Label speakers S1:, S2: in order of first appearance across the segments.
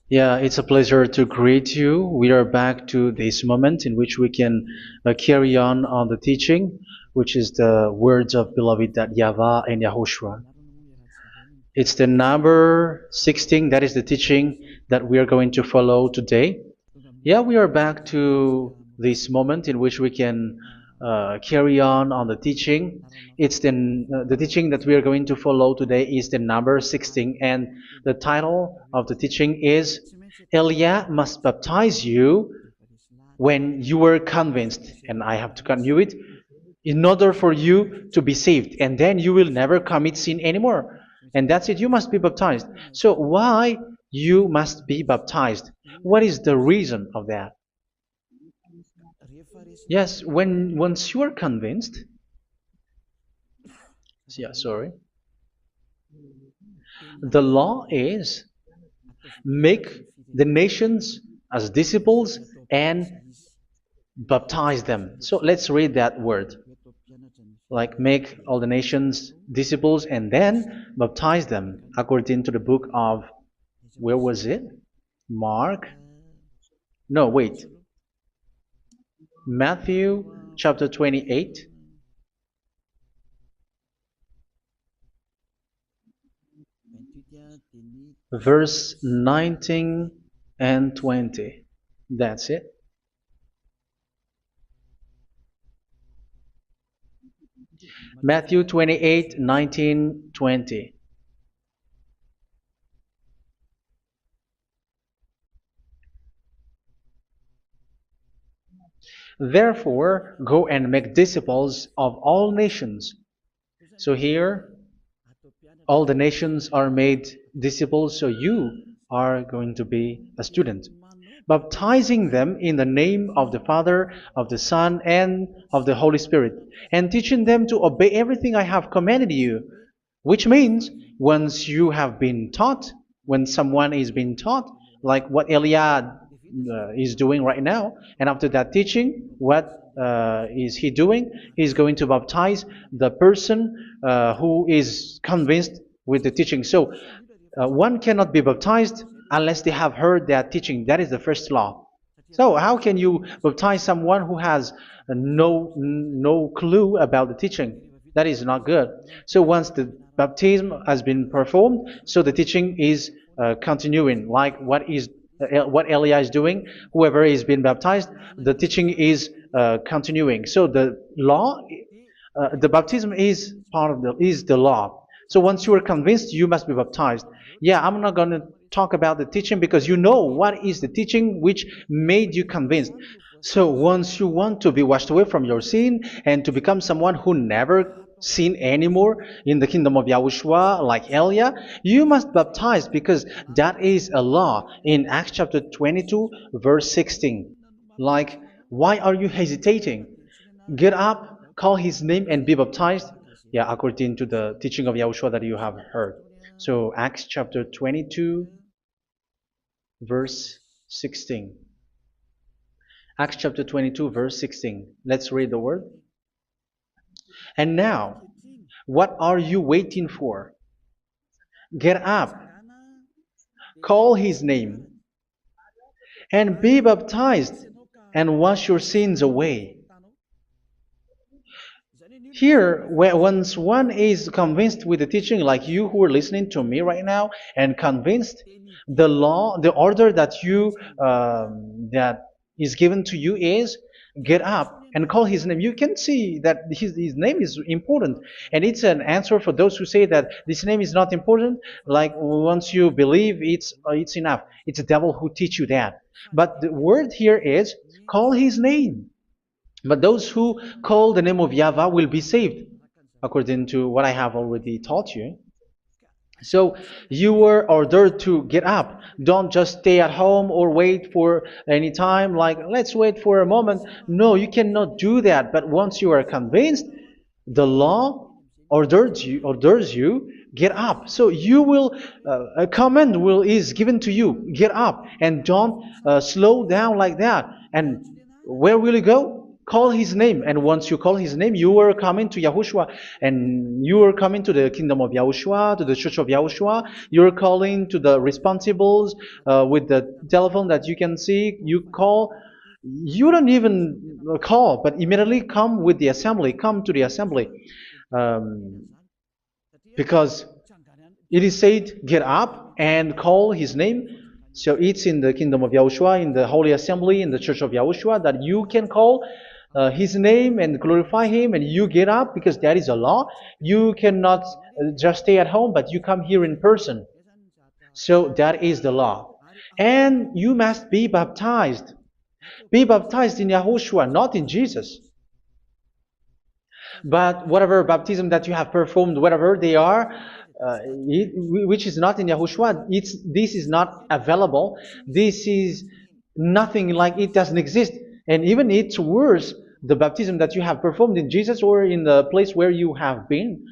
S1: Yeah, it's a pleasure to greet you. We are back to this moment in which we can carry on the teaching, which is the words of beloved that YAHVAH and YAHOSHUA. It's the number 16, that is the teaching that we are going to follow today. Yeah, we are back to this moment in which we can carry on the teaching. It's the teaching that we are going to follow today is the number 16, and the title of the teaching is Elia must baptize you when you were convinced, and I have to continue it, in order for you to be saved, and then you will never commit sin anymore. And that's it, you must be baptized. So why you must be baptized? What is the reason of that? Yes, when once you are convinced, yeah, sorry, the law is make the nations as disciples and baptize them. So let's read that word. Like make all the nations disciples and then baptize them according to the book of, where was it? Mark? No, wait. Matthew chapter 28. Verse 19 and 20. That's it. Matthew 28, 19, 20. Therefore, go and make disciples of all nations. So here, all the nations are made disciples, so you are going to be a student. Baptizing them in the name of the Father, of the Son, and of the Holy Spirit, and teaching them to obey everything I have commanded you. Which means, once you have been taught, when someone is being taught, like what Eliad is doing right now, and after that teaching, what is he doing? He's going to baptize the person who is convinced with the teaching. So one cannot be baptized unless they have heard that teaching. That is the first law. So how can you baptize someone who has no clue about the teaching? That is not good. So once the baptism has been performed, so the teaching is continuing, like what Elia is doing. Whoever is being baptized, the teaching is continuing. So the law, the baptism is part of the law. So once you are convinced, you must be baptized. Yeah, I'm not going to talk about the teaching because you know what is the teaching which made you convinced. So once you want to be washed away from your sin and to become someone who never sin anymore in the kingdom of Yahushua, like Elia, you must baptize because that is a law in Acts chapter 22, verse 16. Like, why are you hesitating? Get up, call his name, and be baptized. Yeah, according to the teaching of Yahushua that you have heard. So Acts chapter 22, verse 16. Acts chapter 22, verse 16. Let's read the word. And now, what are you waiting for? Get up, call his name, and be baptized, and wash your sins away. Here, once one is convinced with the teaching, like you who are listening to me right now, and convinced, the law, the order that that is given to you is get up and call his name. You can see that his name is important, and it's an answer for those who say that this name is not important. Like once you believe, it's enough. It's the devil who teach you that. But the word here is call his name. But those who call the name of YAHVAH will be saved, according to what I have already taught you. So you were ordered to get up. Don't just stay at home or wait for any time, like let's wait for a moment. No, you cannot do that. But once you are convinced, the law orders you get up. So you will a command is given to you. Get up and don't slow down like that. And where will you go? call his name. And once you call his name, you are coming to Yahushua. And you are coming to the kingdom of Yahushua, to the church of Yahushua. You're calling to the responsibles with the telephone that you can see. You call. You don't even call, but immediately come with the assembly. Come to the assembly. Um, because it is said, get up and call his name. So it's in the kingdom of Yahushua, in the holy assembly, in the church of Yahushua, that you can call his name and glorify him, and you get up because that is a law. You cannot just stay at home, but you come here in person. So that is the law. And you must be baptized. Be baptized in Yahushua, not in Jesus. But whatever baptism that you have performed, whatever they are, which is not in Yahushua, this is not available. This is nothing, like it doesn't exist. And even it's worse, the baptism that you have performed in Jesus or in the place where you have been.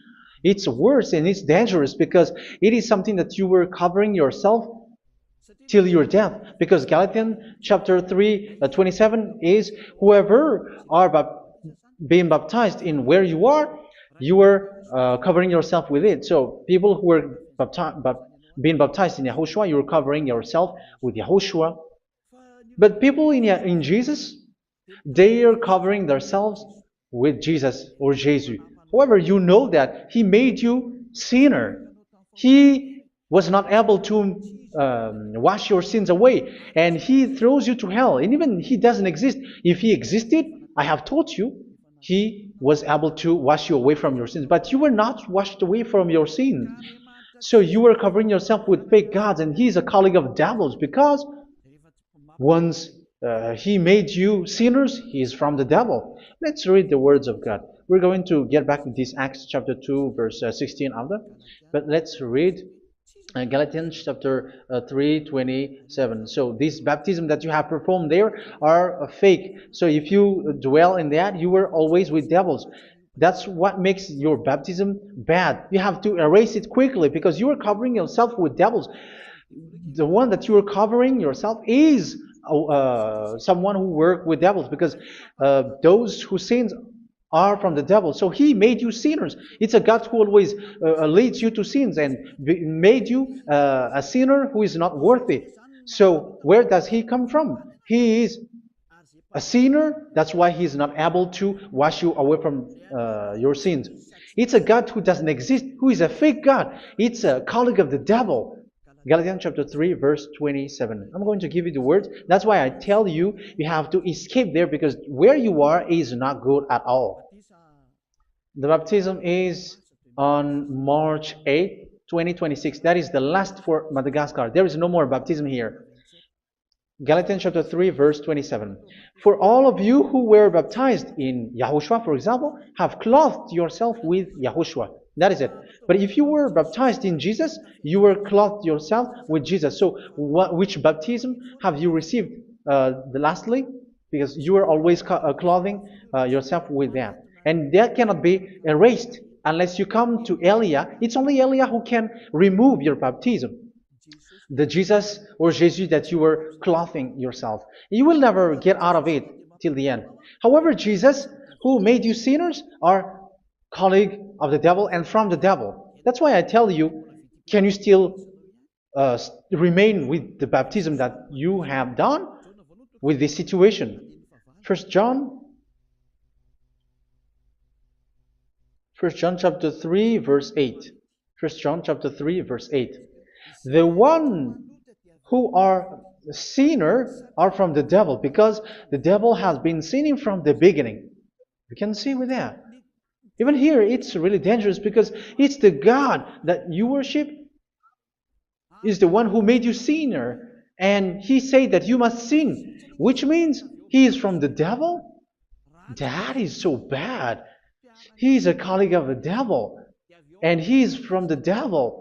S1: It's worse and it's dangerous because it is something that you were covering yourself till your death. Because Galatians chapter 3, 27 is, whoever are being baptized in where you are covering yourself with it. So people who were being baptized in Yahushua, you're covering yourself with Yahushua. But people in Jesus, they are covering themselves with Jesus or Jesus. However, you know that he made you sinner. He was not able to wash your sins away, and he throws you to hell. And even he doesn't exist. If he existed, I have told you, he was able to wash you away from your sins. But you were not washed away from your sins. So you were covering yourself with fake gods, and he's a colleague of devils, because once he made you sinners, he is from the devil. Let's read the words of God. We're going to get back to this Acts chapter 2, verse 16 after. But let's read Galatians chapter 3, 27. So this baptism that you have performed there are fake. So if you dwell in that, you were always with devils. That's what makes your baptism bad. You have to erase it quickly because you are covering yourself with devils. The one that you are covering yourself is someone who worked with devils, because those who sins are from the devil. So he made you sinners. It's a God who always leads you to sins and made you a sinner who is not worthy. So where does he come from? He is a sinner. That's why he is not able to wash you away from your sins. It's a God who doesn't exist, who is a fake God. It's a colleague of the devil. Galatians chapter 3, verse 27. I'm going to give you the words. That's why I tell you, you have to escape there, because where you are is not good at all. The baptism is on March 8, 2026. That is the last for Madagascar. There is no more baptism here. Galatians chapter 3, verse 27. For all of you who were baptized in Yahushua, for example, have clothed yourself with Yahushua. That is it. But if you were baptized in Jesus, you were clothed yourself with Jesus. So which baptism have you received lastly? Because you are always clothing yourself with that. And that cannot be erased unless you come to Elia. It's only Elia who can remove your baptism. The Jesus or Jesus that you were clothing yourself. You will never get out of it till the end. However, Jesus, who made you sinners, are colleague of the devil and from the devil. That's why I tell you, can you still remain with the baptism that you have done with this situation? First John chapter 3, verse 8. First John chapter 3, verse 8. The one who are sinners are from the devil, because the devil has been sinning from the beginning. You can see with that. Even here, it's really dangerous, because it's the God that you worship is the one who made you sinner, and he said that you must sin, which means he is from the devil. That is so bad. He is a colleague of the devil, and he is from the devil.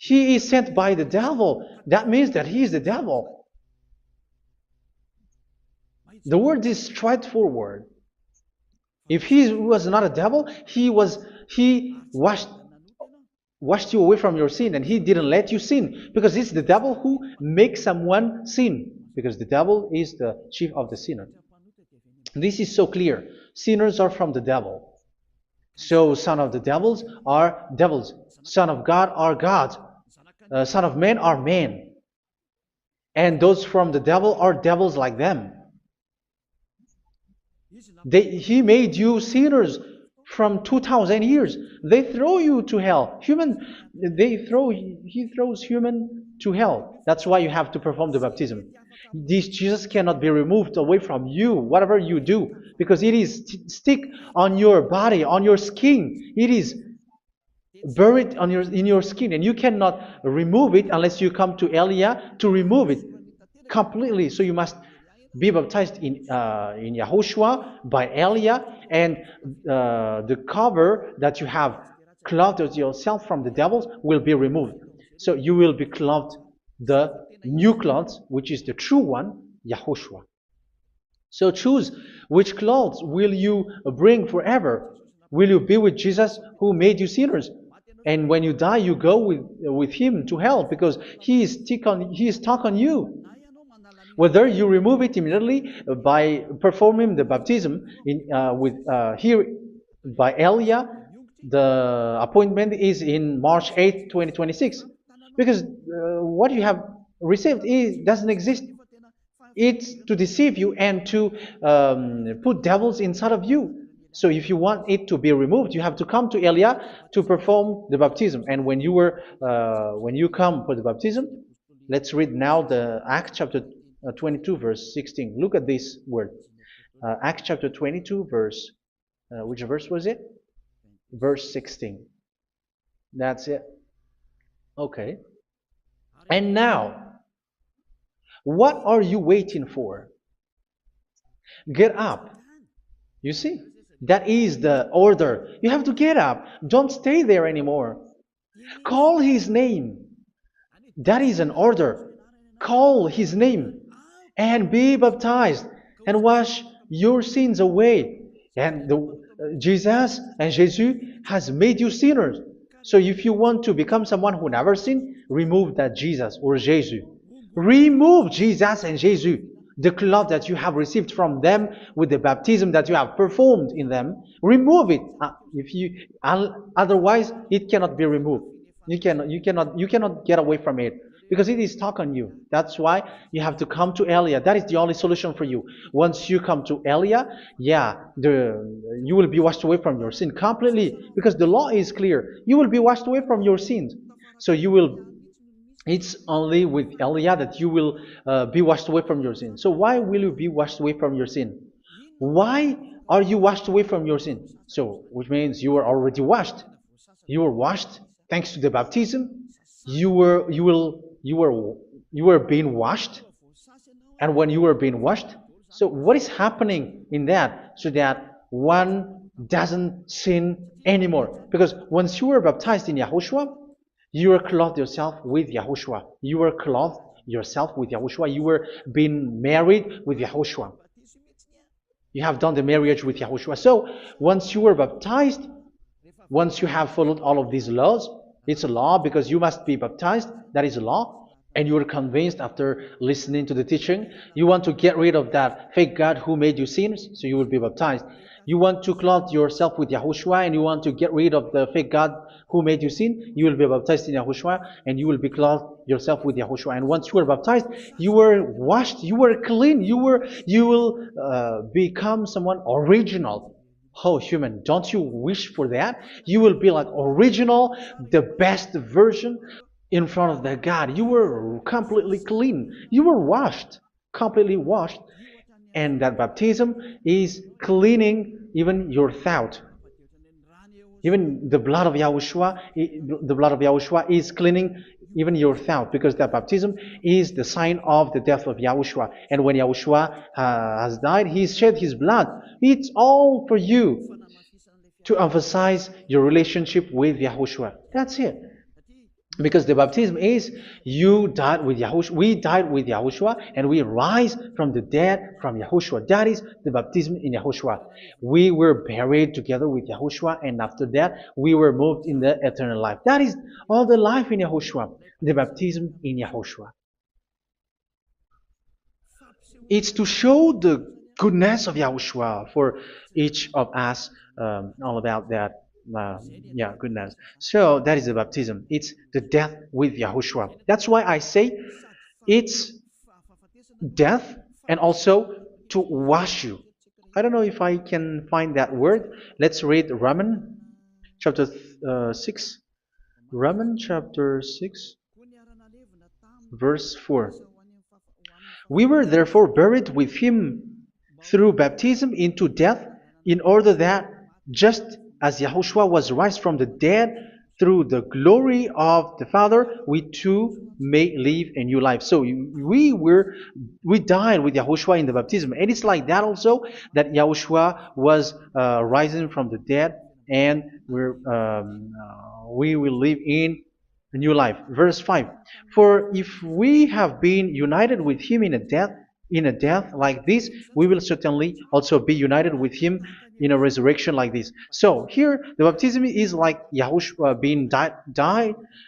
S1: He is sent by the devil. That means that he is the devil. The word is straightforward. If he was not a devil, he washed you away from your sin, and he didn't let you sin, because it's the devil who makes someone sin, because the devil is the chief of the sinner. This is so clear. Sinners are from the devil. So son of the devils are devils. Son of God are God. Son of men are men. And those from the devil are devils like them. He made you sinners from 2000 years. They throw you to hell. He throws human to hell. That's why you have to perform the baptism. This Jesus cannot be removed away from you, whatever you do, because it is stick on your body, on your skin. It is buried in your skin, and you cannot remove it unless you come to Elia to remove it completely. So you must be baptized in Yahushua by Elia, and the cover that you have clothed yourself from the devils will be removed. So you will be clothed the new clothes, which is the true one, Yahushua. So choose which clothes will you bring forever. Will you be with Jesus who made you sinners? And when you die, you go with him to hell because he is stuck on you. Whether you remove it immediately by performing the baptism here by Elia, the appointment is in March 8th, 2026. Because what you have received doesn't exist. It's to deceive you and to put devils inside of you. So if you want it to be removed, you have to come to Elia to perform the baptism. And when you come for the baptism, let's read now the Acts chapter 22 verse 16. Look at this word. Acts chapter 22 verse, which verse was it? Verse 16. That's it. Okay. And now, what are you waiting for? Get up. You see, that is the order. You have to get up. Don't stay there anymore. Call his name. That is an order. Call his name and be baptized and wash your sins away. And Jesus has made you sinners. So if you want to become someone who never sinned, remove that Jesus or Jesus. Remove Jesus and Jesus, the cloth that you have received from them with the baptism that you have performed in them. Remove it. Otherwise, it cannot be removed. You cannot get away from it because it is stuck on you. That's why you have to come to Elia. That is the only solution for you. Once you come to Elia, you will be washed away from your sin completely because the law is clear. You will be washed away from your sins. So it's only with Elia that you will be washed away from your sin. So why will you be washed away from your sin? Why are you washed away from your sin? So, which means you were already washed. You were washed thanks to the baptism. You were being washed, and when you were being washed, so what is happening in that? So that one doesn't sin anymore. Because once you were baptized in Yahushua, you were clothed yourself with Yahushua. You were clothed yourself with Yahushua. You were being married with Yahushua. You have done the marriage with Yahushua. So once you were baptized, once you have followed all of these laws, it's a law because you must be baptized. That is a law. And you are convinced after listening to the teaching, you want to get rid of that fake God who made you sinners, so you will be baptized. You want to clothe yourself with Yahushua and you want to get rid of the fake God who made you sin, you will be baptized in Yahushua and you will be clothed yourself with Yahushua. And once you are baptized, you were washed, you were clean, you will become someone original. Oh, human, don't you wish for that? You will be like original, the best version in front of the God. You were completely clean. You were washed, completely washed. And that baptism is cleaning even your thought. Even the blood of Yahushua is cleaning even your thought, because that baptism is the sign of the death of Yahushua. And when Yahushua has died, he shed his blood. It's all for you to emphasize your relationship with Yahushua. That's it. Because the baptism is you died with Yahushua, we died with Yahushua, and we rise from the dead from Yahushua. That is the baptism in Yahushua. We were buried together with Yahushua, and after that we were moved in the eternal life. That is all the life in Yahushua, the baptism in Yahushua. It's to show goodness of Yahushua for each of us, all about that. Uh, yeah, goodness. So that is the baptism. It's the death with Yahushua. That's why I say it's death and also to wash you. I don't know if I can find that word. Let's read Romans chapter 6. Romans chapter 6, verse 4. We were therefore buried with him through baptism into death, in order that, just as Yahushua was raised from the dead through the glory of the Father, we too may live a new life. So we died with Yahushua in the baptism, and it's like that also that Yahushua was rising from the dead, and we will live in a new life. Verse 5. For if we have been united with him in a death like this, we will certainly also be united with him in a resurrection like this. So here the baptism is like Yahushua being died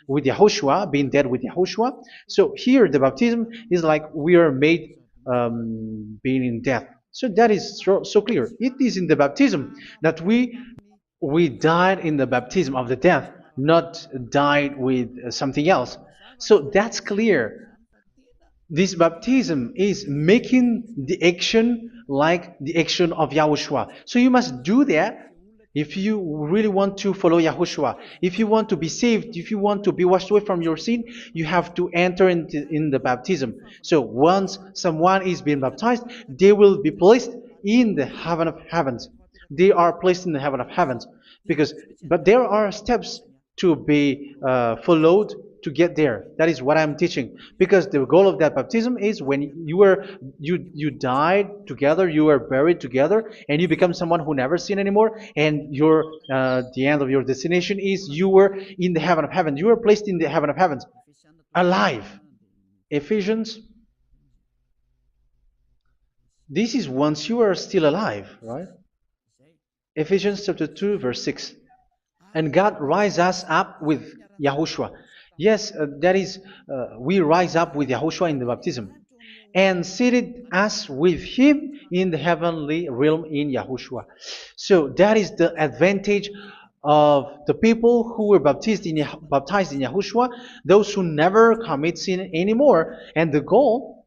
S1: with Yahushua, being dead with Yahushua. So here the baptism is like we are made being in death. So that is so clear. It is in the baptism that we died in the baptism of the death, not died with something else. So that's clear. This baptism is making the action like the action of Yahushua. So you must do that if you really want to follow Yahushua. If you want to be saved, if you want to be washed away from your sin, you have to enter in the baptism. So once someone is being baptized, they will be placed in the heaven of heavens. They are placed in the heaven of heavens but there are steps to be followed to get there. That is what I'm teaching. Because the goal of that baptism is when you died together, you were buried together, and you become someone who never sin anymore. And the end of your destination is you were in the heaven of heaven. You were placed in the heaven of heavens, alive. Ephesians. This is once you are still alive, right? Ephesians chapter 2, verse 6. And God rise us up with Yahushua. Yes, that is, we rise up with Yahushua in the baptism. And seated us with him in the heavenly realm in Yahushua. So that is the advantage of the people who were baptized in Yahushua, those who never commit sin anymore. And the goal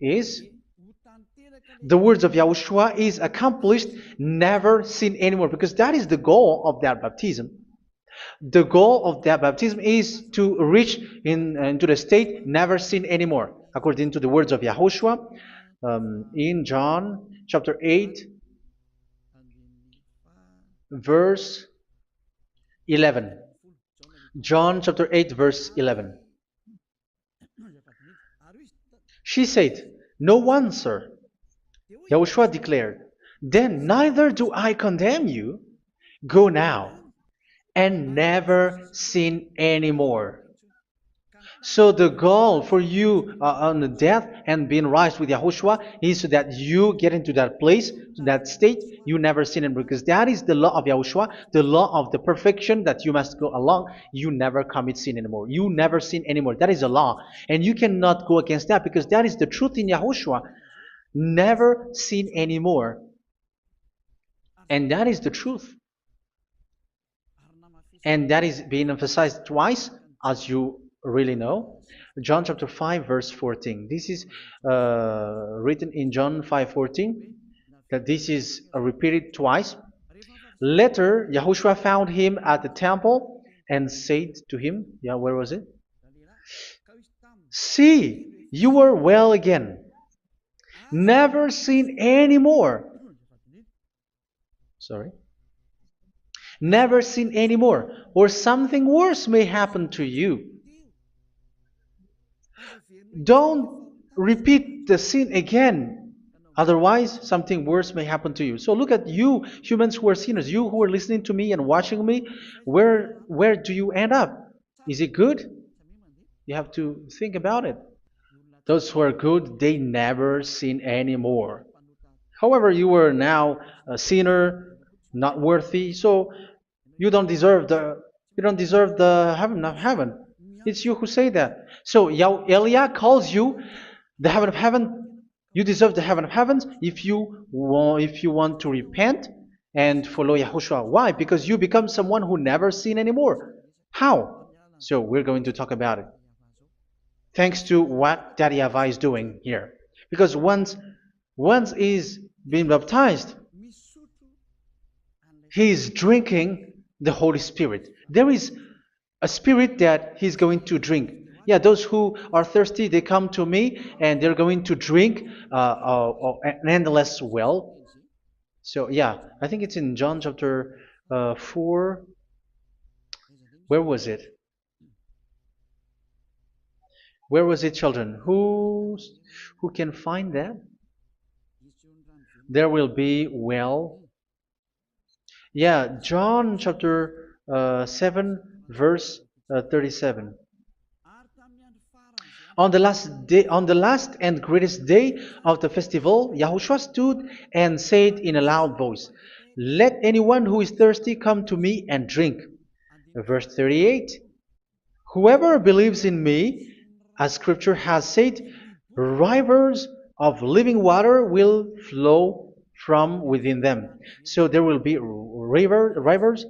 S1: is the words of Yahushua is accomplished, never sin anymore, because that is the goal of that baptism. The goal of that baptism is to reach into the state never sin anymore, according to the words of Yahushua in John chapter 8, verse 11. John chapter 8, verse 11. She said, "No one, sir." Yahushua declared, "Then neither do I condemn you. Go now and never sin anymore." So the goal for you on the death and being raised with Yahushua is so that you get into that place, to that state, you never sin anymore. Because that is the law of Yahushua, the law of the perfection that you must go along. You never commit sin anymore. You never sin anymore. That is a law. And you cannot go against that because that is the truth in Yahushua. Never sin anymore. And that is the truth. And that is being emphasized twice, as you really know. John chapter 5, verse 14. This is written in John 5:14, that this is repeated twice. Later, Yahushua found him at the temple and said to him, where was it? "See, you are well again. Never sin anymore." Sorry. Never sin anymore, or something worse may happen to you. Don't repeat the sin again. Otherwise, something worse may happen to you. So look at you, humans who are sinners, you who are listening to me and watching me. Where do you end up? Is it good? You have to think about it. Those who are good, they never sin anymore. However, you are now a sinner, not worthy, so you don't deserve the heaven of heaven. It's you who say that. So Eliah calls you the heaven of heaven. You deserve the heaven of heavens if you want to repent and follow Yahushua. Why? Because you become someone who never sin anymore. How? So we're going to talk about it. Thanks to what Daddy YAHVAH is doing here. Because once he's been baptized, he is drinking the Holy Spirit. There is a spirit that he's going to drink. Yeah, those who are thirsty, they come to me and they're going to drink an endless well. So yeah, I think it's in John chapter 4. Where was it? Where was it, children? Who can find that? There will be well. Yeah, John chapter 7, verse 37. On the last and greatest day of the festival, Yahushua stood and said in a loud voice, "Let anyone who is thirsty come to me and drink." Verse 38, "Whoever believes in me, as Scripture has said, rivers of living water will flow from within them." So there will be rivers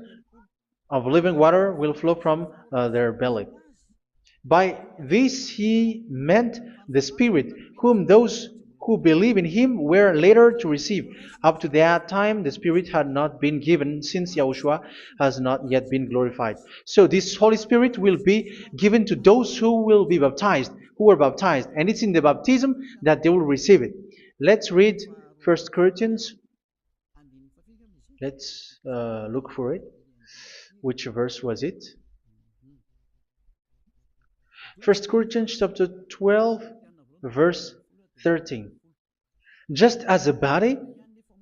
S1: of living water will flow from their belly. By this he meant the Spirit, whom those who believe in him were later to receive. Up to that time, the Spirit had not been given, since Yahushua has not yet been glorified. So this Holy Spirit will be given to those who will be baptized, who are baptized, and it's in the baptism that they will receive it. Let's read 1 Corinthians. Let's look for it. Which verse was it? 1 Corinthians chapter 12, verse 13. Just as a body,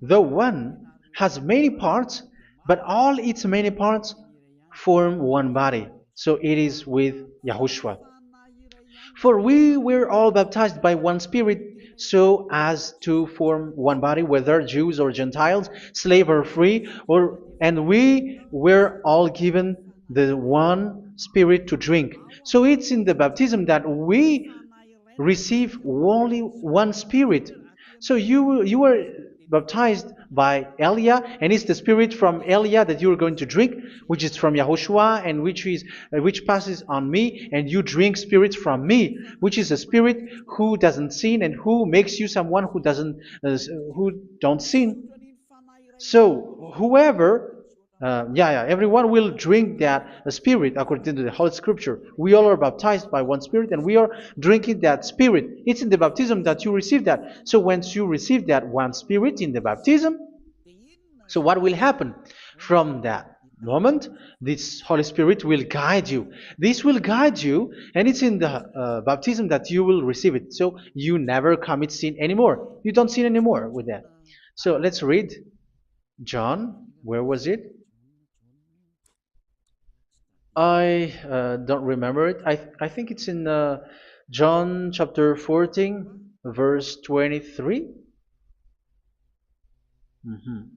S1: though one, has many parts, but all its many parts form one body. So it is with Yahushua. For we were all baptized by one Spirit, so as to form one body, whether Jews or Gentiles, slave or free, and we were all given the one Spirit to drink. So it's in the baptism that we receive only one Spirit. So you were baptized by Elia, and it's the Spirit from Elia that you are going to drink, which is from Yahushua, and which passes on me, and you drink Spirit from me, which is a Spirit who doesn't sin and who makes you someone who don't sin. So whoever everyone will drink that Spirit according to the Holy Scripture. We all are baptized by one Spirit, and we are drinking that Spirit. It's in the baptism that you receive that. So once you receive that one Spirit in the baptism, so what will happen? From that moment, this Holy Spirit will guide you. This will guide you, and it's in the baptism that you will receive it. So you never commit sin anymore. You don't sin anymore with that. So let's read John. Where was it? I don't remember it. I think it's in John chapter 14, verse 23. Mhm.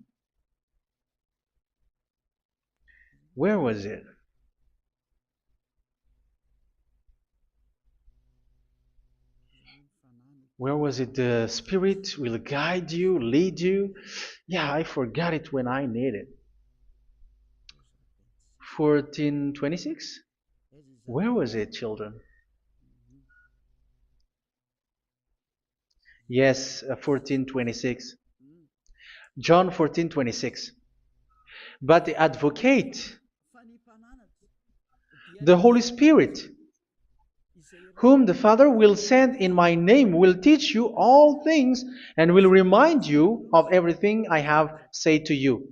S1: Where was it? Where was it? The Spirit will guide you, lead you. Yeah, I forgot it when I need it. 14:26? Where was it, children? Yes, 14:26. John 14:26. But the advocate, the Holy Spirit, whom the Father will send in my name, will teach you all things and will remind you of everything I have said to you.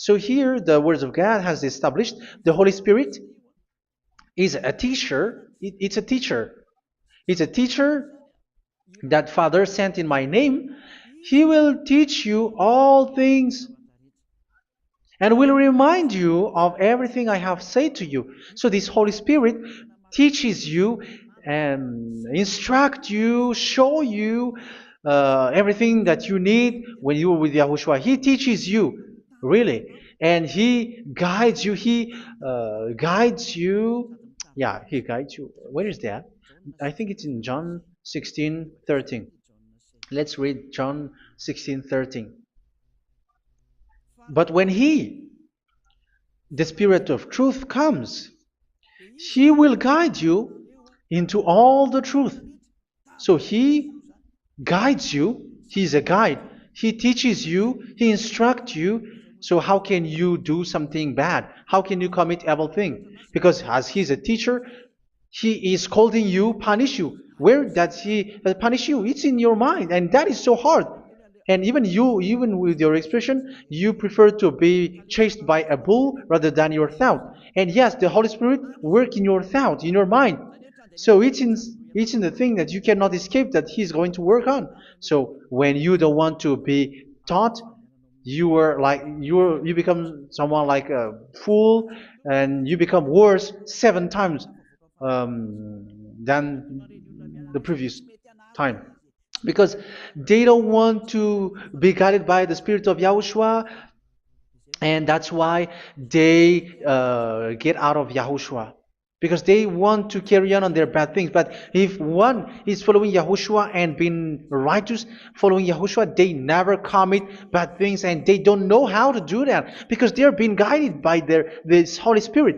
S1: So here the words of God has established the Holy Spirit is a teacher. It's a teacher. It's a teacher that Father sent in my name. He will teach you all things and will remind you of everything I have said to you. So this Holy Spirit teaches you and instruct you, show you everything that you need when you are with Yahushua. He teaches you, really, and He guides you. He guides you. Yeah, He guides you. Where is that? I think it's in John 16:13. Let's read John 16:13. But when He, the Spirit of truth, comes, He will guide you into all the truth. So He guides you. He's a guide. He teaches you. He instructs you. So how can you do something bad? How can you commit evil thing? Because as He's a teacher, He is scolding you, punish you. Where does He punish you? It's in your mind, and that is so hard. And even you, even with your expression, you prefer to be chased by a bull rather than your thought. And yes, the Holy Spirit work in your thought, in your mind. So it's in the thing that you cannot escape that He's going to work on. So when you don't want to be taught, you become someone like a fool, and you become worse 7 times than the previous time, because they don't want to be guided by the Spirit of Yahushua, and that's why they get out of Yahushua, because they want to carry on their bad things. But if one is following Yahushua and being righteous, following Yahushua, they never commit bad things, and they don't know how to do that because they are being guided by this Holy Spirit.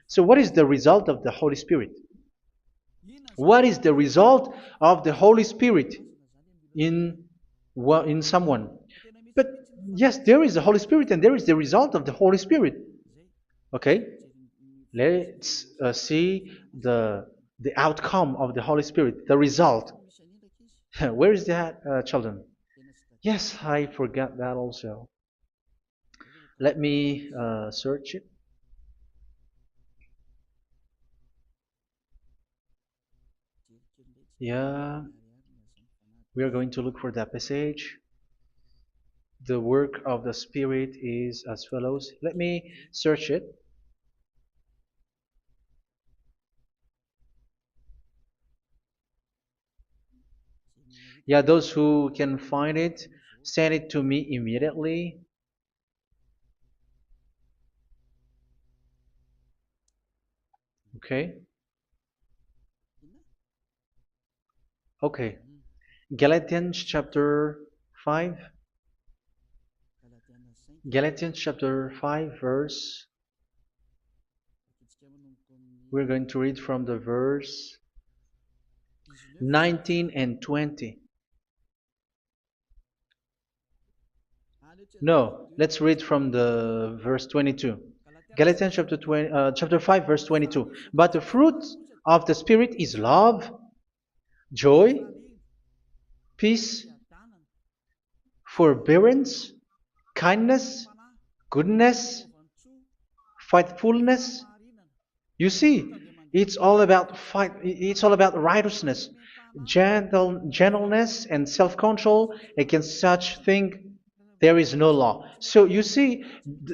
S1: So what is the result of the Holy Spirit? What is the result of the Holy Spirit in in someone? But yes, there is the Holy Spirit, and there is the result of the Holy Spirit. Okay, let's see the outcome of the Holy Spirit, the result. Where is that, children? Yes, I forgot that also. Let me search it. Yeah, we are going to look for that passage. The work of the Spirit is as follows. Let me search it. Yeah, those who can find it, send it to me immediately. Okay. Okay. Galatians chapter 5. Galatians chapter 5 verse. We're going to read from the verse 19 and 20. No, let's read from the verse 22. Galatians chapter 5 verse 22. But the fruit of the Spirit is love, joy, peace, forbearance, kindness, goodness, faithfulness. You see, it's all about righteousness, gentleness, and self-control. Against such thing there is no law. So you see,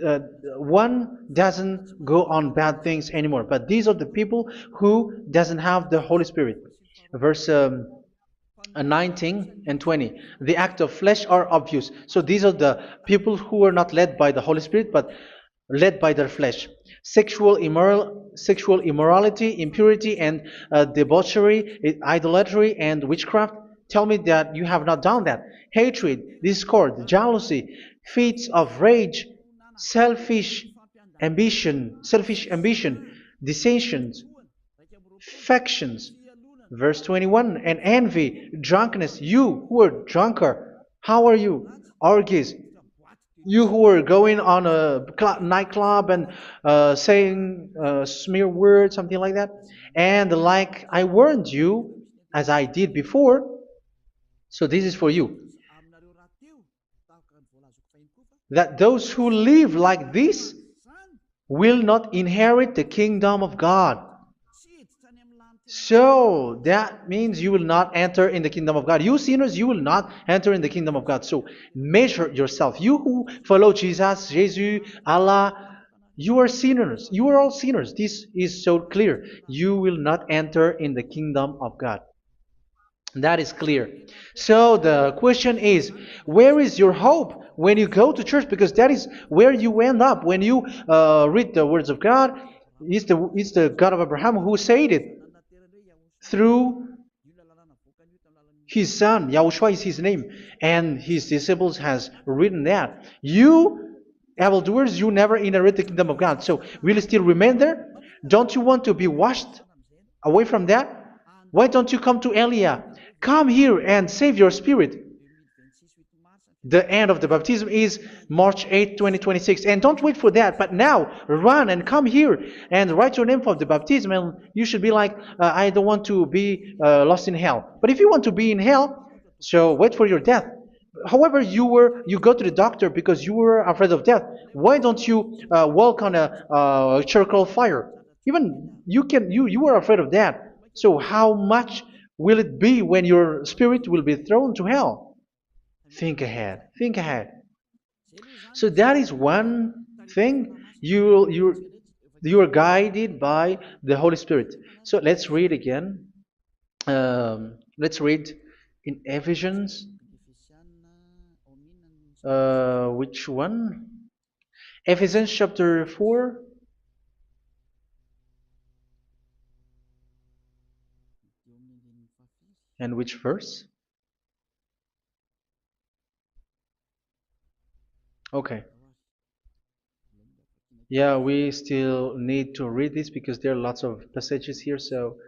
S1: uh, one doesn't go on bad things anymore. But these are the people who doesn't have the Holy Spirit. Verse 19 and 20. The act of flesh are obvious. So these are the people who are not led by the Holy Spirit, but led by their flesh. Sexual immorality, impurity, and debauchery, idolatry, and witchcraft. Tell me that you have not done that. Hatred, discord, jealousy, fits of rage, selfish ambition, dissensions, factions. Verse 21, and envy, drunkenness. You who are drunkard, how are you? Orgies. You who are going on a nightclub and saying smear words, something like that. And like I warned you, as I did before, so this is for you, that those who live like this will not inherit the kingdom of God. So that means you will not enter in the kingdom of God. You sinners, you will not enter in the kingdom of God. So measure yourself. You who follow Jesus, Allah, you are sinners. You are all sinners. This is so clear. You will not enter in the kingdom of God. That is clear. So the question is, where is your hope when you go to church? Because that is where you end up when you read the words of God. It's the God of Abraham who said it through His son, Yahushua is his name, and his disciples has written that. You, evildoers, you never inherit the kingdom of God. So will you still remain there? Don't you want to be washed away from that? Why don't you come to Elia? Come here and save your spirit. The end of the baptism is March 8, 2026. And don't wait for that, but now run and come here and write your name for the baptism. And you should be like, I don't want to be lost in hell. But if you want to be in hell, so wait for your death. However, you go to the doctor because you were afraid of death. Why don't you walk on a charcoal fire? Even you were afraid of that. So how much will it be when your spirit will be thrown to hell? Think ahead. Think ahead. So that is one thing. You are guided by the Holy Spirit. So let's read again. Let's read in Ephesians. Which one? Ephesians chapter 4. And which verse? Okay. Yeah, we still need to read this because there are lots of passages here. So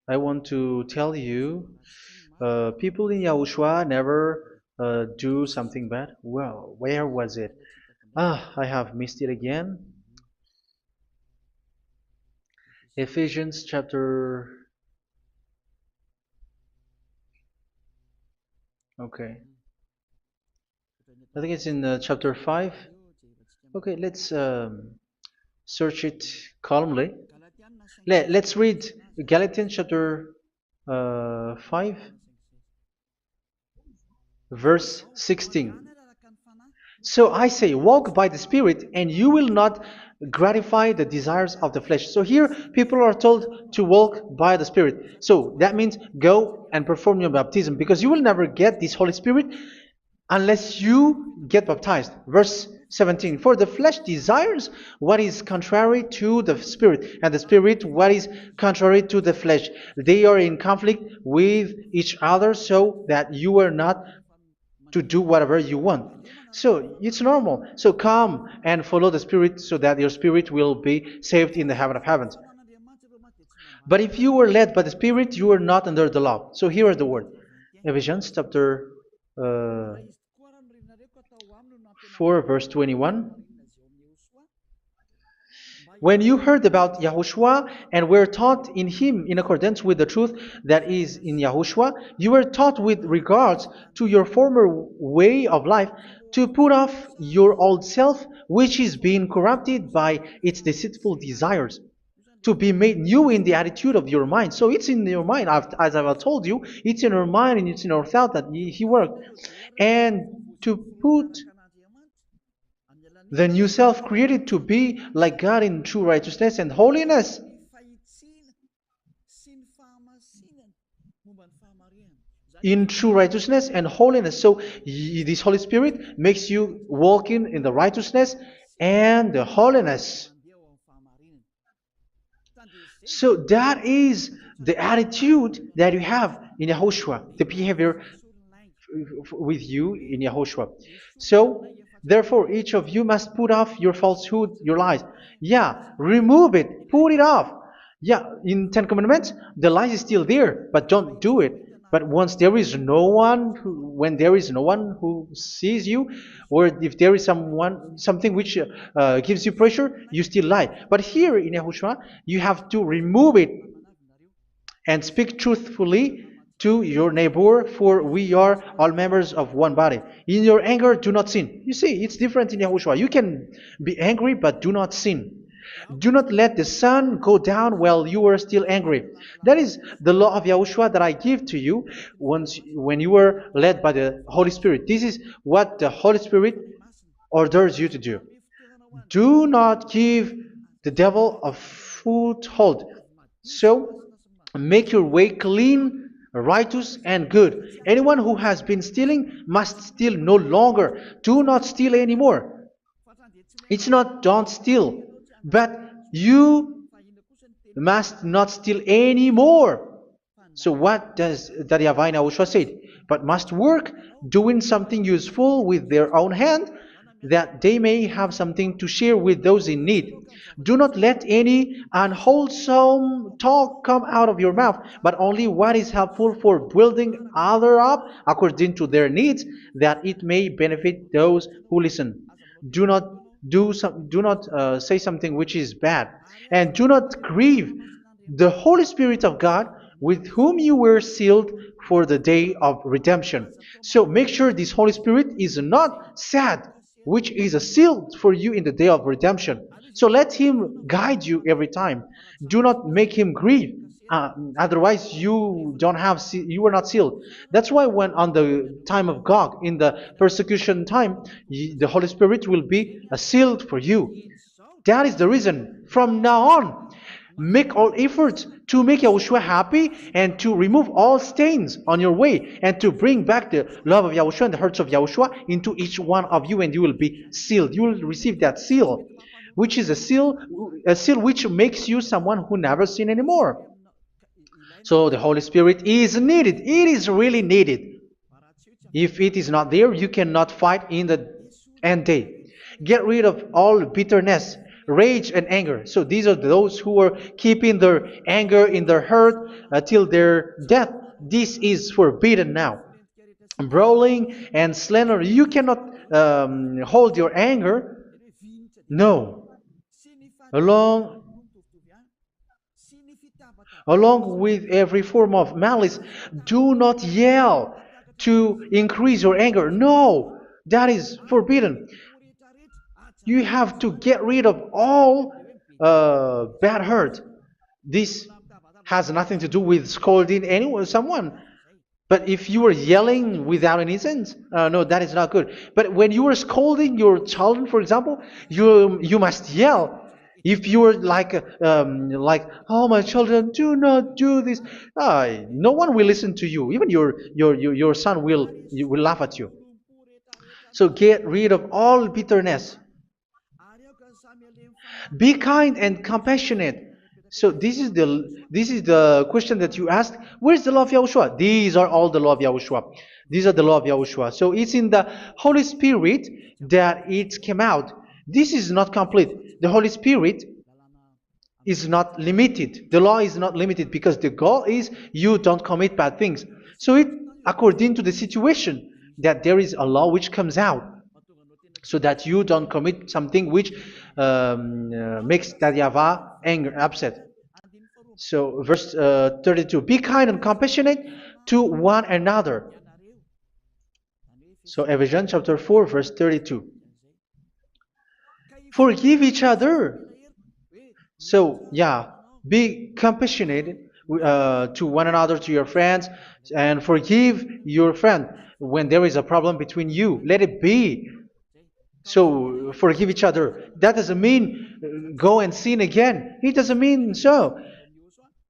S1: I want to tell you, people in Yahushua never do something bad. Well, where was it? I have missed it again. Ephesians chapter. Okay. I think it's in chapter 5. Okay, let's search it calmly. Let's read Galatians chapter 5, verse 16. So I say, walk by the Spirit, and you will not gratify the desires of the flesh. So here, people are told to walk by the Spirit. So that means go and perform your baptism, because you will never get this Holy Spirit unless you get baptized. Verse 17. For the flesh desires what is contrary to the Spirit, and the Spirit what is contrary to the flesh. They are in conflict with each other, so that you are not to do whatever you want. So it's normal. So come and follow the Spirit so that your spirit will be saved in the heaven of heavens. But if you were led by the Spirit, you are not under the law. So here is the word. Ephesians chapter 4, verse 21. When you heard about Yahushua and were taught in him in accordance with the truth that is in Yahushua, you were taught with regards to your former way of life to put off your old self, which is being corrupted by its deceitful desires, to be made new in the attitude of your mind. So it's in your mind, as I've told you, it's in your mind and it's in your thought that he worked. And to put the new self created to be like God in true righteousness and holiness. In true righteousness and holiness. So this Holy Spirit makes you walking in the righteousness and the holiness. So that is the attitude that you have in Yahushua, the behavior with you in Yahushua. So therefore, each of you must put off your falsehood, your lies. Yeah, remove it, put it off. Yeah, in Ten Commandments, the lies is still there, but don't do it. But once there is no one, when there is no one who sees you, or if there is something which gives you pressure, you still lie. But here in Yahushua, you have to remove it and speak truthfully to your neighbor, for we are all members of one body. In your anger, do not sin. You see, it's different in Yahushua. You can be angry, but do not sin. Do not let the sun go down while you are still angry. That is the law of Yahushua that I give to you when you were led by the Holy Spirit. This is what the Holy Spirit orders you to do. Do not give the devil a foothold. So, make your way clean, righteous, and good. Anyone who has been stealing must steal no longer. Do not steal anymore. It's not don't steal, but you must not steal anymore. So what does the YAHVAH YAHOSHUA say? But must work doing something useful with their own hand, that they may have something to share with those in need. Do not let any unwholesome talk come out of your mouth, but only what is helpful for building other up according to their needs, that it may benefit those who listen. Do not do not say something which is bad, and do not grieve the Holy Spirit of God, with whom you were sealed for the day of redemption. So make sure this Holy Spirit is not sad, which is a seal for you in the day of redemption. So let Him guide you every time. Do not make Him grieve. Otherwise, you were not sealed. That's why when on the time of God, in the persecution time, the Holy Spirit will be a sealed for you. That is the reason. From now on, make all efforts to make Yahushua happy and to remove all stains on your way and to bring back the love of Yahushua and the hearts of Yahushua into each one of you, and you will be sealed. You will receive that seal, which is a seal which makes you someone who never sin anymore. So the Holy Spirit is needed. It is really needed. If it is not there, you cannot fight in the end day. Get rid of all bitterness, rage, and anger. So these are those who are keeping their anger in their heart till their death. This is forbidden now. Brawling and slander. You cannot hold your anger. No. Along Along with every form of malice, do not yell to increase your anger. No, that is forbidden. You have to get rid of all bad hurt. This has nothing to do with scolding anyone, someone. But if you are yelling without any sense, no, that is not good. But when you are scolding your children, for example, you must yell. If you are like, oh my children, do not do this, no one will listen to you. Even your son will laugh at you. So get rid of all bitterness. Be kind and compassionate. So this is the question that you asked. Where's the law of Yahushua? These are all the law of Yahushua. These are the law of Yahushua. So it's in the Holy Spirit that it came out. This is not complete. The Holy Spirit is not limited. The law is not limited because the goal is you don't commit bad things. So it according to the situation that there is a law which comes out, so that you don't commit something which makes that YAHVAH anger, upset. So verse 32, be kind and compassionate to one another. So Ephesians chapter 4 verse 32. Forgive each other. So yeah, be compassionate to one another, to your friends, and forgive your friend when there is a problem between you. Let it be. So forgive each other. That doesn't mean go and sin again. It doesn't mean so.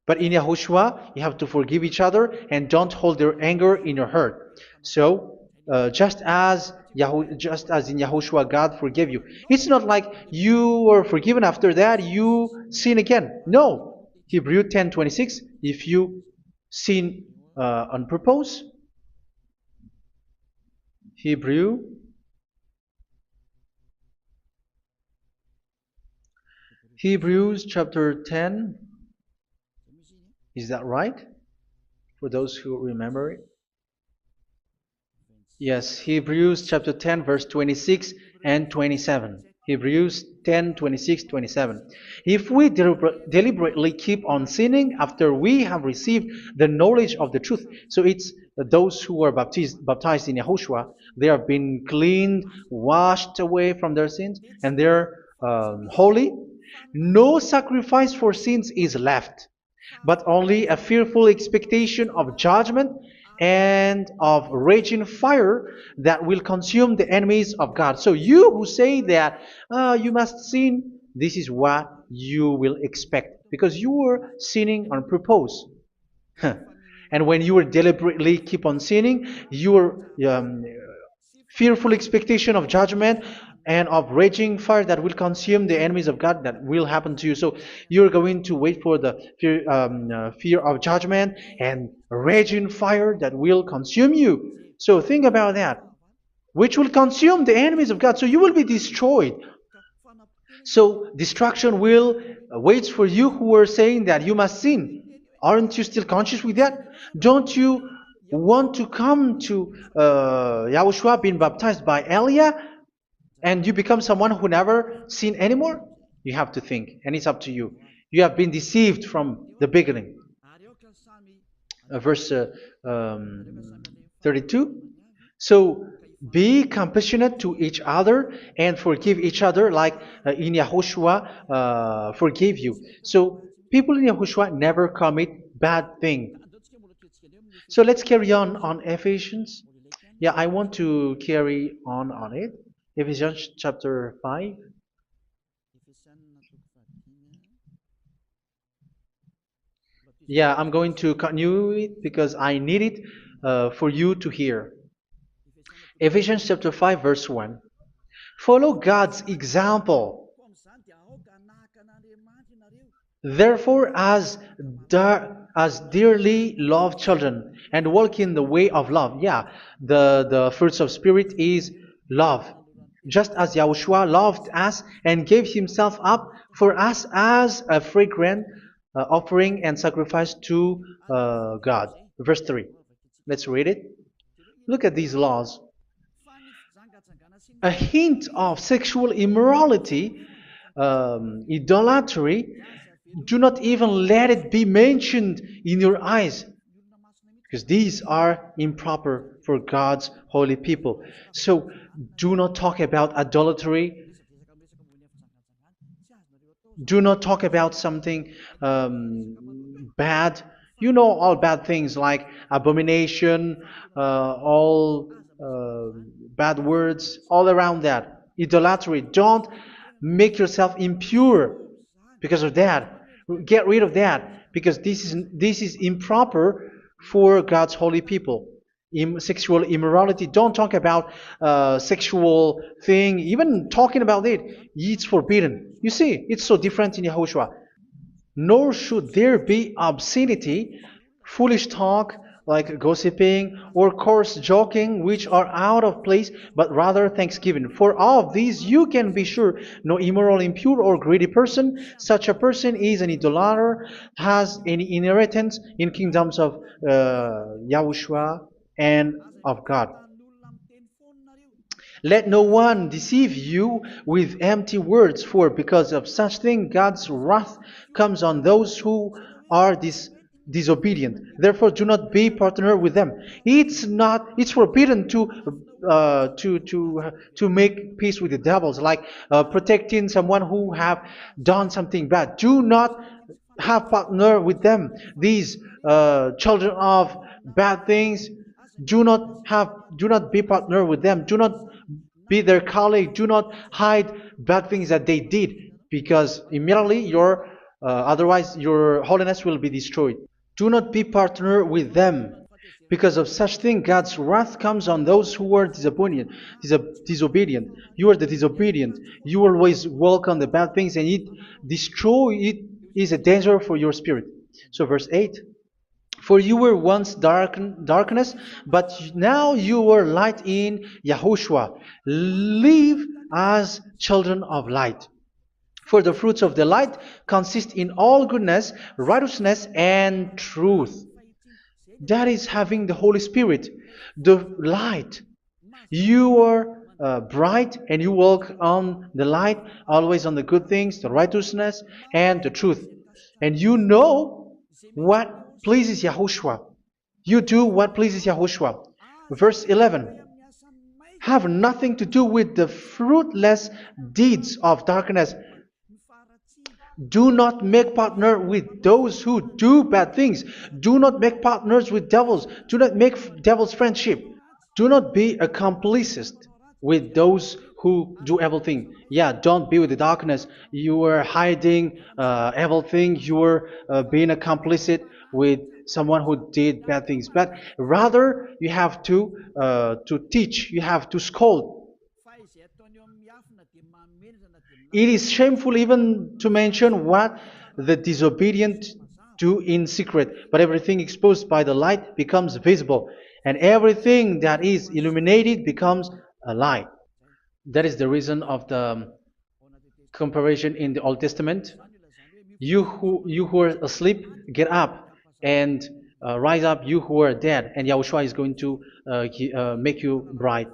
S1: But in Yahushua, you have to forgive each other and don't hold your anger in your heart. So just as in Yahushua, God forgave you. It's not like you were forgiven after that you sin again. No. Hebrew 10:26. If you sin on purpose, Hebrews chapter 10. Is that right? For those who remember it? Yes, Hebrews chapter 10 verse 26 and 27. Hebrews 10, 26, 27. If we deliberately keep on sinning after we have received the knowledge of the truth, so it's those who are baptized in Yahushua, they have been cleaned, washed away from their sins, and they're holy. No sacrifice for sins is left, but only a fearful expectation of judgment and of raging fire that will consume the enemies of God. So you who say that you must sin, this is what you will expect, because you were sinning on purpose. And when you deliberately keep on sinning, you are fearful expectation of judgment and of raging fire that will consume the enemies of God that will happen to you. So you're going to wait for the fear of judgment and raging fire that will consume you. So think about that, which will consume the enemies of God. So you will be destroyed. So destruction will waits for you who are saying that you must sin. Aren't you still conscious with that? Don't you want to come to Yahushua being baptized by Elia and you become someone who never sin anymore? You have to think, and it's up to you. You have been deceived from the beginning. Verse 32. So be compassionate to each other and forgive each other like in Yahushua forgave you. So people in Yahushua never commit bad thing. So let's carry on Ephesians. Yeah, I want to carry on it. Ephesians chapter 5. Yeah, I'm going to continue it because I need it for you to hear. Ephesians chapter 5 verse 1. Follow God's example. Therefore, as dearly loved children, and walk in the way of love. Yeah, the fruits of spirit is love. Just as Yahushua loved us and gave himself up for us as a fragrant offering and sacrifice to God. Verse 3. Let's read it. Look at these laws. A hint of sexual immorality, idolatry, do not even let it be mentioned in your eyes, because these are improper for God's holy people. So do not talk about idolatry. Do not talk about something bad. You know all bad things like abomination, all bad words, all around that. Idolatry. Don't make yourself impure because of that. Get rid of that because this is improper for God's holy people. Sexual immorality. Don't talk about sexual thing. Even talking about it, it's forbidden. You see, it's so different in Yahushua. Nor should there be obscenity, foolish talk like gossiping or coarse joking, which are out of place, but rather thanksgiving. For of these you can be sure: no immoral, impure, or greedy person, such a person is an idolater, has any inheritance in kingdoms of Yahushua and of God. Let no one deceive you with empty words, for because of such thing God's wrath comes on those who are disobedient. Therefore, do not be partner with them. It's forbidden to make peace with the devils, like protecting someone who have done something bad. Do not have partner with them. These children of bad things, do not be partner with them. Do not be their colleague. Do not hide bad things that they did, because immediately otherwise your holiness will be destroyed. Do not be partner with them. Because of such thing, God's wrath comes on those who are disobedient. You are the disobedient. You always walk on the bad things, and it is a danger for your spirit. So verse 8. For you were once darkness, but now you are light in Yahushua. Live as children of light. For the fruits of the light consist in all goodness, righteousness, and truth. That is having the Holy Spirit, the light. You are bright and you walk on the light, always on the good things, the righteousness, and the truth. And you know what pleases Yahushua. You do what pleases Yahushua. Verse 11. Have nothing to do with the fruitless deeds of darkness. Do not make partner with those who do bad things. Do not make partners with devils. Do not make devils friendship. Do not be a complicit with those who do evil thing. Yeah, don't be with the darkness. You are hiding evil thing. You are being a complicit with someone who did bad things, but rather you have to teach, you have to scold. It is shameful even to mention what the disobedient do in secret, but everything exposed by the light becomes visible, and everything that is illuminated becomes a light. That is the reason of the comparison in the Old Testament. You who are asleep, get up and rise up, you who are dead, and Yahushua is going to make you bright.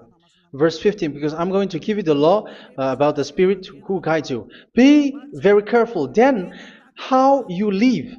S1: Verse 15, because I'm going to give you the law about the Spirit who guides you. Be very careful then how you live,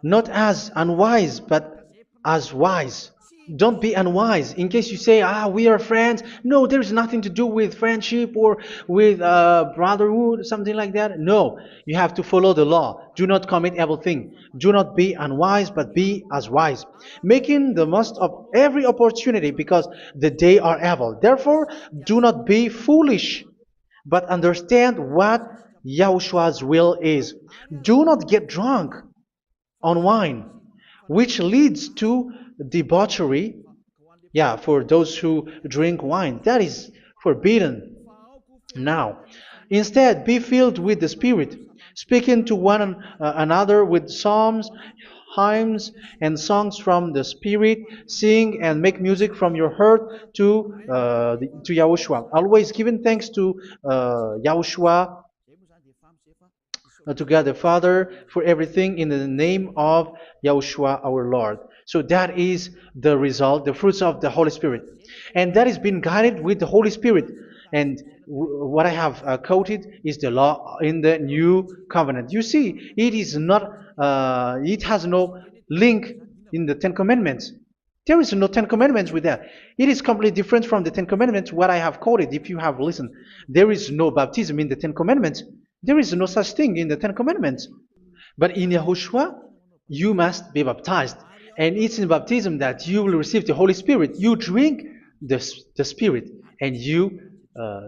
S1: not as unwise, but as wise. Don't be unwise. In case you say, we are friends. No, there's nothing to do with friendship or with brotherhood, something like that. No, you have to follow the law. Do not commit evil thing. Do not be unwise, but be as wise, making the most of every opportunity, because the day are evil. Therefore, do not be foolish, but understand what Yahushua's will is. Do not get drunk on wine, which leads to debauchery. Yeah, for those who drink wine, that is forbidden now. Instead, be filled with the Spirit, speaking to one another with psalms, hymns, and songs from the Spirit. Sing and make music from your heart to Yahushua. Always giving thanks to Yahushua, to God the Father, for everything in the name of Yahushua our Lord. So that is the result, the fruits of the Holy Spirit. And that is being guided with the Holy Spirit. And what I have quoted is the law in the new covenant. You see, it is not, it has no link in the Ten Commandments. There is no Ten Commandments with that. It is completely different from the Ten Commandments, what I have quoted, if you have listened. There is no baptism in the Ten Commandments. There is no such thing in the Ten Commandments. But in Yahushua, you must be baptized. And it's in baptism that you will receive the Holy Spirit. You drink the Spirit, and you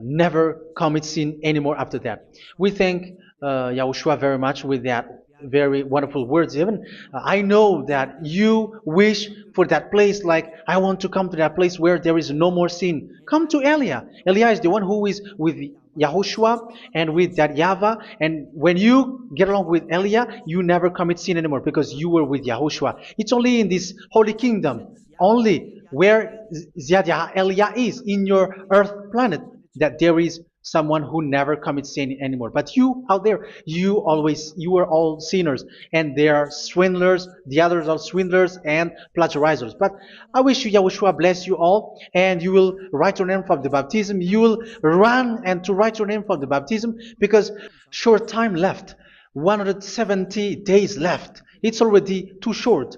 S1: never commit sin anymore after that. We thank Yahushua very much with that very wonderful words. Even I know that you wish for that place, like I want to come to that place where there is no more sin. Come to Elia. Elia is the one who is with Yahushua and with that YAHVAH, and when you get along with Elia, you never commit sin anymore because you were with Yahushua. It's only in this holy kingdom, only where Ziad Elia is, in your earth planet, that there is someone who never commits sin anymore. But you out there, you are all sinners, and they are swindlers. The others are swindlers and plagiarizers. But I wish you, Yahushua, bless you all, and you will write your name for the baptism. You will run and to write your name for the baptism, because short time left, 170 days left. It's already too short.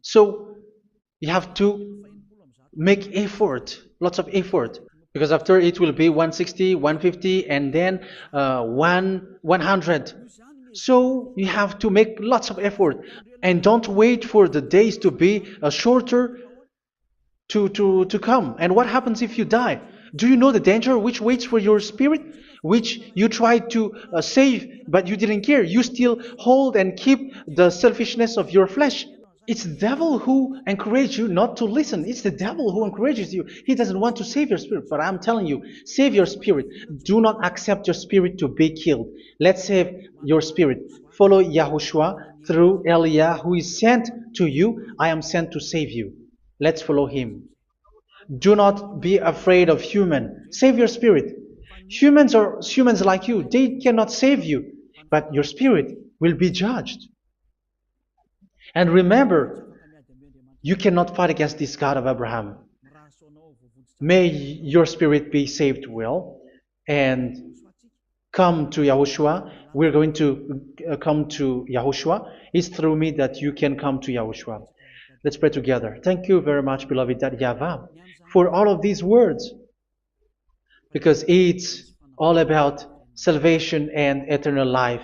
S1: So you have to make effort, lots of effort, because after it will be 160, 150, and then 100. So you have to make lots of effort, and don't wait for the days to be shorter to come. And what happens if you die? Do you know the danger which waits for your spirit, which you tried to save, but you didn't care? You still hold and keep the selfishness of your flesh. It's the devil who encourages you not to listen. It's the devil who encourages you. He doesn't want to save your spirit. But I'm telling you, save your spirit. Do not accept your spirit to be killed. Let's save your spirit. Follow Yahushua through Elia, who is sent to you. I am sent to save you. Let's follow him. Do not be afraid of human. Save your spirit. Humans are humans like you. They cannot save you. But your spirit will be judged. And remember, you cannot fight against this God of Abraham. May your spirit be saved well and come to Yahushua. We're going to come to Yahushua. It's through me that you can come to Yahushua. Let's pray together. Thank you very much, beloved YAHVAH, for all of these words, because it's all about salvation and eternal life.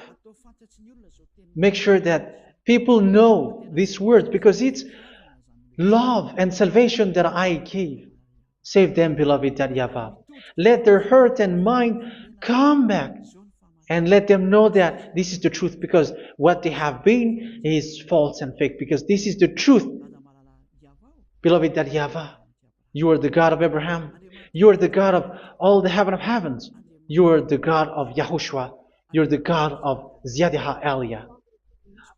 S1: Make sure that people know these words, because it's love and salvation that I gave. Save them, beloved YAHVAH. Let their heart and mind come back and let them know that this is the truth, because what they have been is false and fake, because this is the truth. Beloved, that YAHVAH, you are the God of Abraham, you are the God of all the heaven of heavens, you are the God of YAHOSHUA, you're the God of Ziyadiha Aliyah.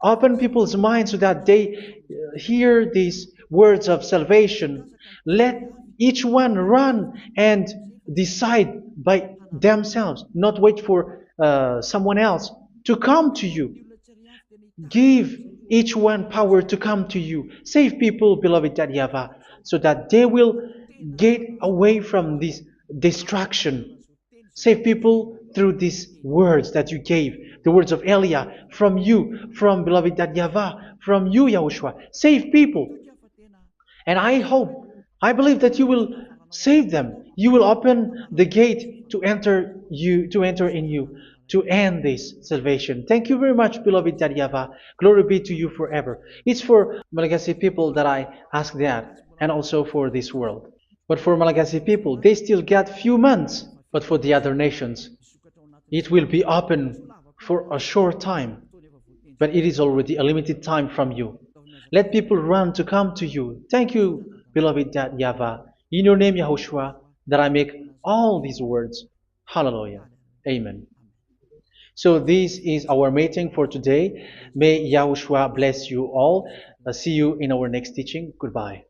S1: Open people's minds so that they hear these words of salvation. Let each one run and decide by themselves, not wait for someone else to come to you. Give each one power to come to you. Save people, beloved YAHVAH, so that they will get away from this distraction. Save people through these words that you gave, the words of Elia, from you, from beloved YAHVAH, from you, Yahushua. Save people. And I believe that you will save them. You will open the gate to enter in you, to end this salvation. Thank you very much, beloved YAHVAH. Glory be to you forever. It's for Malagasy people that I ask that, and also for this world. But for Malagasy people, they still get few months. But for the other nations, it will be open for a short time. But it is already a limited time from you. Let people run to come to you. Thank you, beloved YAHVAH. In your name, Yahushua, that I make all these words. Hallelujah. Amen. So this is our meeting for today. May Yahushua bless you all. See you in our next teaching. Goodbye.